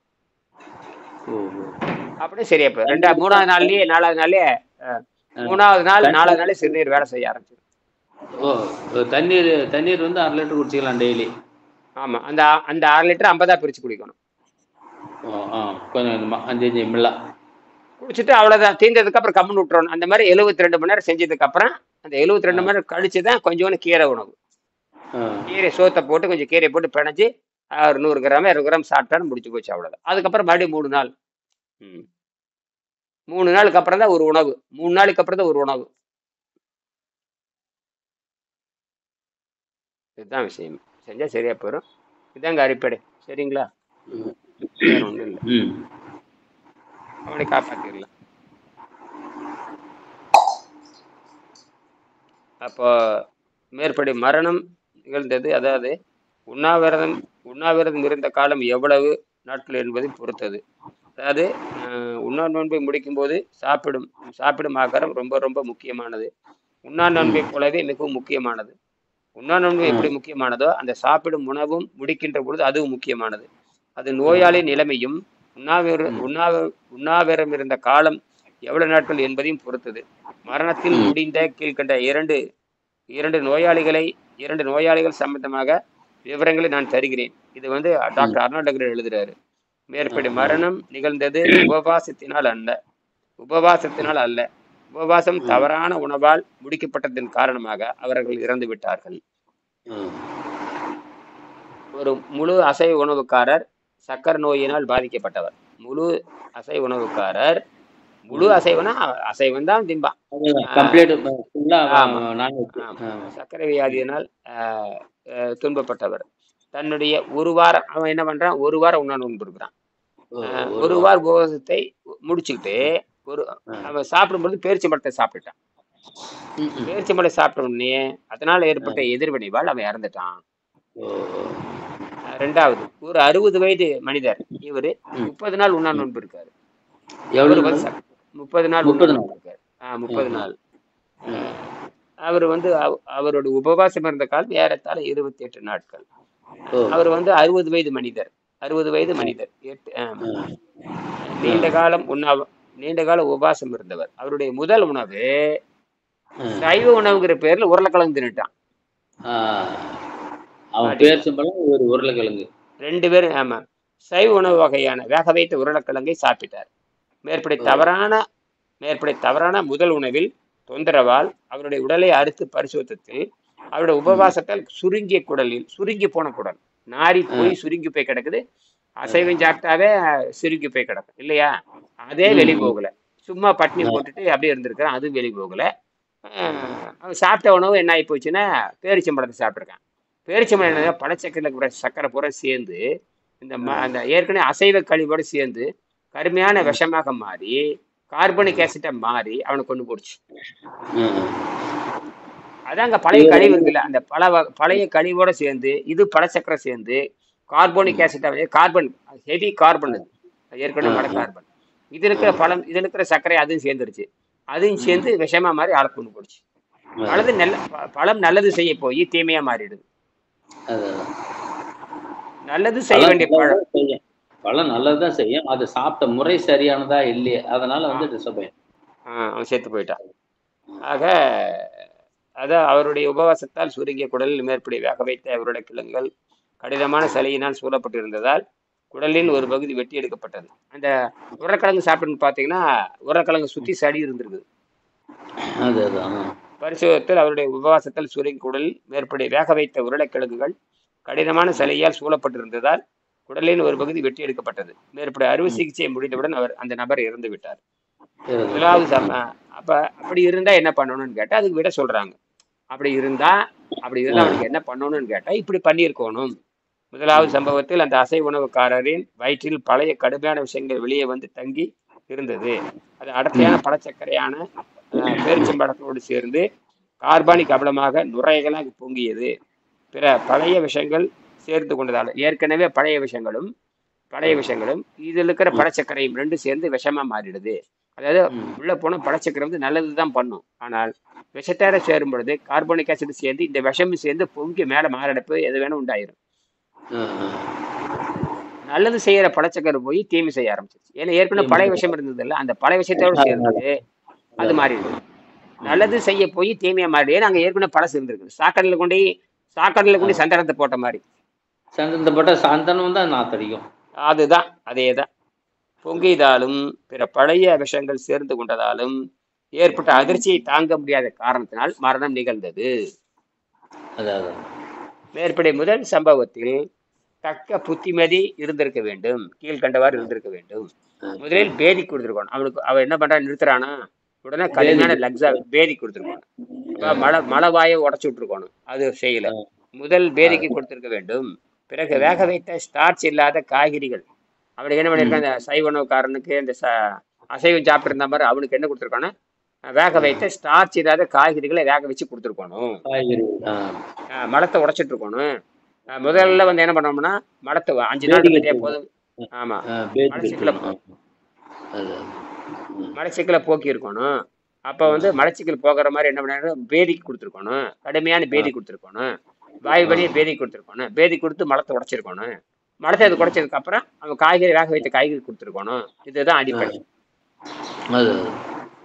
அப்படியே சரியா போய் 3ஆவது நாள்லயே 4ஆவது நாள்லயே 3ஆவது நாள் 4ஆவது நாளே சிறுநீர் வேலை செய்ய ஆரம்பிச்சிடும். தண்ணீர் வந்து 1/2 லிட்டர் குடிச்சிக்கலாம் டெய்லி. ஆமா, அந்த 1/2 லிட்டர் 50ஆ பிரிச்சு குடிக்கணும். கொஞ்சம் 5 மில்லா குடிச்சிட்டு அவ்வளவுதான். தீர்ந்ததுக்கு அப்புறம் கம்முன்னு விட்டுறணும். அந்த மாதிரி 72 மணி நேரம் செஞ்சதுக்கு அப்புறம் அந்த 72 மணி நேரம் கழிச்சுதான் கொஞ்சோண்டு கீரை உணவு. கீரை சோத்தை போட்டு கொஞ்சம் கீரை போட்டு பிணைஞ்சு ஒரு 100 கிராம் 200 கிராம் சாப்பிட்டாலும் முடிச்சு போச்சு, அவ்வளவுதான். அதுக்கப்புறம் மறுபடியும் 3 நாள் 3 நாளுக்கு அப்புறம் தான் ஒரு உணவு. 3 நாளைக்கு அப்புறம் தான் ஒரு உணவு. இதுதான் விஷயம். செஞ்சா சரியா போயிடும். இதாங்க அடிப்படை. சரிங்களா? வேற ஒன்றும் இல்லை. ம். அவனை காப்பாற்றிடலாம். அப்போ மேற்படி மரணம் நிகழ்ந்தது. அதாவது உண்ணாவிரதம் உண்ணாவிரதம் இருந்த காலம் எவ்வளவு நாட்கள் என்பதை பொறுத்தது. அதாவது உண்ணா நோன்பை முடிக்கும் போது சாப்பிடும் ஆகாரம் ரொம்ப ரொம்ப முக்கியமானது. உண்ணா நோன்பை போலவே மிகவும் முக்கியமானது. உண்ணா நோன்பு எப்படி முக்கியமானதோ அந்த சாப்பிடும் உணவும் முடிக்கின்ற பொழுது அதுவும் முக்கியமானது. அது நோயாளி நிலைமையும் உண்ணாவிரம் இருந்த காலம் எவ்வளவு நாட்கள் என்பதையும் பொறுத்தது. மரணத்தில் முடிந்த கீழ்கண்ட இரண்டு நோயாளிகள் சம்பந்தமாக விவரங்களை நான் தருகிறேன். இது வந்து டாக்டர் அர்னால்ட் எழுதுறாரு. மேற்படி மரணம் நிகழ்ந்தது உபவாசத்தினால் அல்ல. உபவாசம் தவறான உணவால் முடிக்கப்பட்டதன் காரணமாக அவர்கள் இறந்து விட்டார்கள். ஒரு முழு அசைவ உணவுக்காரர் சக்கரை நோயினால் பாதிக்கப்பட்டவர். முழு அசைவனா அசைவம் தான் திம்பான். சர்க்கரை வியாதியினால் துன்பப்பட்டவர். தன்னுடைய ஒரு வாரம் அவன் என்ன பண்றான், ஒரு வாரம் உண்ணா நோன்பு இருக்கிறான். ஒரு வார உபவாசத்தை முடிச்சுக்கிட்டு அவன் சாப்பிடும்போது பேரிச்சம்பழத்தை சாப்பிட்டுட்டான். பேரிச்சம்பழம் சாப்பிட்ட உடனே அதனால ஏற்பட்ட எதிர்வினைவால் அவன் இறந்துட்டான். ரெண்டாவது, ஒரு 60 வயது மனிதர். இவரு 30 நாள் உண்ணா நோன்பு இருக்காரு. 30 நாள் உண்ணா நோன்பு இருக்காரு. 30 நாள். அவர் வந்து அவரோட உபவாசம் இருந்த காலம் ஏறத்தாழ 28 நாட்கள். அவர் வந்து 60 வயது மனிதர். நீண்ட கால உபவாசம் இருந்தவர். அவருடைய முதல் உணவு சைவ உணவுங்கிற பேர்ல உருளைக்கிழங்கு தின்னுட்டான். உருளைக்கிழங்கு 2 பேரும். ஆமா, சைவ உணவு வகையான வேக வைத்த உருளைக்கிழங்கை சாப்பிட்டார். மேற்படி தவறான முதல் உணவில் தொந்தரவால் அவருடைய உடலை அறுத்து பரிசோதித்தில் அவருடைய உபவாசத்தால் சுருங்கி போன குடல் நாரி போய் சுருங்கி போய் கிடக்குது. அசைவம் சாப்பிட்டாவே சுருங்கி போய் கிடக்கும் இல்லையா? அதே வெளி போகல. சும்மா பட்னி போட்டுட்டு அப்படியே இருந்திருக்கான். அதுவும் வெளி போகல. அவன் சாப்பிட்ட உணவு என்ன ஆகி போச்சுன்னா பேரிச்சம்பழத்தை சாப்பிட்ருக்கான். பேரிச்சம்பழம் என்ன, பழச்சக்கரையில் சக்கரை பூரா சேர்ந்து அந்த ஏற்கனவே அசைவ கழிவோடு சேர்ந்து கருமையான விஷமாக மாறி கார்பனிக் ஆசிட்டா மாறி அவனை கொண்டு போடுச்சு. அதான் அங்க பழைய கழிவு இருக்குல்ல, அந்த பழைய கழிவோட சேர்ந்து இது பழச்சக்கரை சேர்ந்து கார்போனிக் ஆசிட்டா ஹெவி கார்பன், அது ஏற்கனவே மட கார்பன். இதுல இருக்கிற சர்க்கரை அதுவும் சேர்ந்துருச்சு. அதுவும் சேர்ந்து விஷமா மாதிரி ஆளை கொண்டு போடுச்சு. பழம் நல்லது செய்ய போய் தீமையா மாறிடுது. நல்லது செய்ய வேண்டிய பழம் நல்லதுதான் செய்யும். அது சாப்பிட்ட முறை சரியானதா இல்லையே, அதனால வந்து டிஸ்டர்ப் அவன் செத்து போயிட்டான். ஆக அதான் அவருடைய உபவாசத்தால் சுருங்கிய குடலில் மேற்படி வேக வைத்த அவருடைய கிழங்குகள் கடினமான சளியினால் சூழப்பட்டிருந்ததால் குடலின் ஒரு பகுதி வெட்டி எடுக்கப்பட்டது. அந்த உருளைக்கிழங்கு சாப்பிட்டுன்னு பார்த்தீங்கன்னா உருளைக்கிழங்கு சுற்றி சளி இருந்திருக்குது. பரிசோதத்தில் அவருடைய உபவாசத்தால் சுருங்கிய குடலில் மேற்படி வேக வைத்த உருளைக்கிழங்குகள் கடினமான சளியால் சூழப்பட்டிருந்ததால் குடலின் ஒரு பகுதி வெட்டி எடுக்கப்பட்டது. மேற்படி அறுவை சிகிச்சை முடிந்தவுடன் அந்த நபர் இறந்து விட்டார். முதலாவது அப்படி இருந்தா என்ன பண்ணணும்னு கேட்டா அதுக்கு விட சொல்றாங்க. அப்படி இருந்தா அவனுக்கு என்ன பண்ணணும்னு கேட்டா இப்படி பண்ணியிருக்கணும். முதலாவது சம்பவத்தில் அந்த அசை உணவுக்காரரின் வயிற்றில் பழைய கடுமையான விஷயங்கள் வெளியே வந்து தங்கி இருந்தது. அது அடர்த்தியான பழச்சக்கரையான பேரிச்சம்பழத்தோடு சேர்ந்து கார்பானிக் அமிலமாக நுரையீரலாக பொங்கியது. பிற பழைய விஷயங்கள் சேர்த்து கொண்டதால் ஏற்கனவே பழைய விஷயங்களும் இதில் இருக்கிற பழச்சக்கரையும் ரெண்டு சேர்ந்து விஷமா மாறிடுது. அதாவது உள்ள போன பழச்சக்கரை வந்து நல்லதுதான் பண்ணும். ஆனால் விஷத்தேர சேரும் பொழுது கார்போனிக் ஆசிட் சேர்ந்து இந்த விஷம் சேர்ந்து பொங்கி மேல மாரடைப்பு எது வேணும் உண்டாயிரும். நல்லது செய்யற பழச்சக்கரை போய் தீமை செய்ய ஆரம்பிச்சிருச்சு. ஏன்னா ஏற்கனவே பழைய விஷம் இருந்தது இல்லை, அந்த பழைய விஷயத்தோடு சேர்ந்து அது மாறிடுது. நல்லது செய்ய போய் தீமையா மாறிடு. ஏன்னா அங்க ஏற்கனவே பழசு இருந்திருக்கு. சாக்கடையில கொண்டு சந்தனத்தை போட்ட மாதிரி. சந்தனத்தை போட்ட சந்தனம் தான் நான் தெரியும். அதுதான் அதேதான். பொங்கியதாலும் பிற பழைய விஷங்கள் சேர்ந்து கொண்டதாலும் ஏற்பட்ட அதிர்ச்சியை தாங்க முடியாத காரணத்தினால் மரணம் நிகழ்ந்தது. மேற்படி முதல் சம்பவத்தில் தக்க புத்திமதி இருந்திருக்க வேண்டும். கீழ்கண்டவாறு இருந்திருக்க வேண்டும். முதலில் பேதி கொடுத்துருக்கணும். அவன் என்ன பண்றான், நிறுத்துறானா உடனே கடுமையான லக்ஸா பேதி கொடுத்துருக்கணும். மலவாயை உடச்சு விட்டுருக்கணும். அது செய்யல. முதல் பேதிக்கு கொடுத்திருக்க வேண்டும். பிறகு வேக வைத்த ஸ்டார்ச் இல்லாத காய்கறிகள். அவனுக்கு என்ன பண்ணியிருக்கான், இந்த சைவ உணவுக்காரனுக்கு இந்த அசைவம் சாப்பிட்டு மாதிரி அவனுக்கு என்ன கொடுத்துருக்கானோ, வேக வைத்த ஸ்டார்ச் இல்லாத காய்கறிகளை வேக வச்சு கொடுத்துருக்கணும். மலத்தை உடைச்சிட்டு இருக்கணும். முதல்ல வந்து என்ன பண்ணோம்னா, மலத்தை 5 நாள் இருந்துட்டே போதும். ஆமா, மலச்சிக்கலை போக்கி இருக்கணும். அப்ப வந்து மலச்சிக்கல் போகிற மாதிரி என்ன பண்ண, பேதிக்கு கொடுத்துருக்கணும், கடுமையான பேதி கொடுத்துருக்கணும், வாயு வழியை பேதி கொடுத்துருக்கணும், பேதி கொடுத்து மலத்தை உடைச்சிருக்கணும். மலத்தை அது குடைச்சதுக்கு அப்புறம் அவன் காய்கறி வேக வைத்த காய்கறி கொடுத்துருக்கணும். இதுதான் அடிப்படை.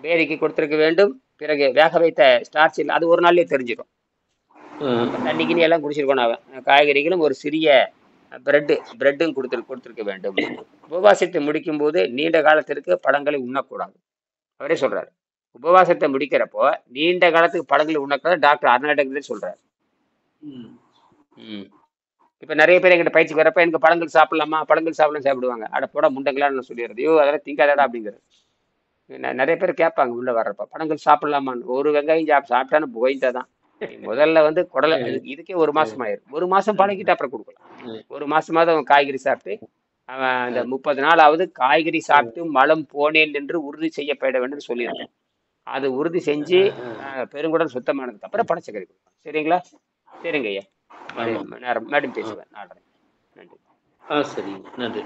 பேதிக்கு கொடுத்துருக்க வேண்டும். பிறகு வேக வைத்த ஸ்டார்ச் இல்லை, அது ஒரு நாள்லயே தெரிஞ்சிடும். தண்ணி கிணி எல்லாம் குடிச்சிருக்கணும். அவன் காய்கறிகளும் ஒரு சிறிய பிரெட்டும் கொடுத்துருக்க வேண்டும். உபவாசத்தை முடிக்கும் போது நீண்ட காலத்திற்கு பழங்களை உண்ணக்கூடாது. அவரே சொல்றாரு, உபவாசத்தை முடிக்கிறப்போ நீண்ட காலத்துக்கு பழங்களை உண்ணக்கூடாது. டாக்டர் அர்னால்டு சொல்றாரு. இப்ப நிறைய பேர் எங்கிட்ட பயிற்சி வரப்ப எனக்கு பழங்கள் சாப்பிடலாமா, பழங்கள் சாப்பிடுவாங்க. அட போட முண்டங்களான்னு சொல்லிடுறது. ஐயோ அதெல்லாம் திங்காதடா அப்படிங்கிறது. நிறைய பேர் கேட்பாங்க உள்ள வர்றப்ப, பழங்கள் சாப்பிடலாமான்னு. ஒரு வெங்காயம் சாப்பிட்டான்னு போய்தான். முதல்ல வந்து குடலை இதுக்கே 1 மாசம் ஆயிரும். 1 மாசம் பழகிட்டு அப்புறம் கொடுக்கலாம். 1 மாசமாவது அவன் காய்கறி சாப்பிட்டு அவன் அந்த 30 நாளாவது காய்கறி சாப்பிட்டு மலம் போனேன் என்று உறுதி செய்யப்பட வேண்டும் சொல்லியிருக்கேன். அது உறுதி செஞ்சு பெருங்குடல் சுத்தமானதுக்கு அப்புறம் பழச்சக்கறி கொடுக்கலாம். சரிங்களா? சரிங்க ஐயா, மேடம் பேசுவேன். நன்றி. சரி, நன்றி.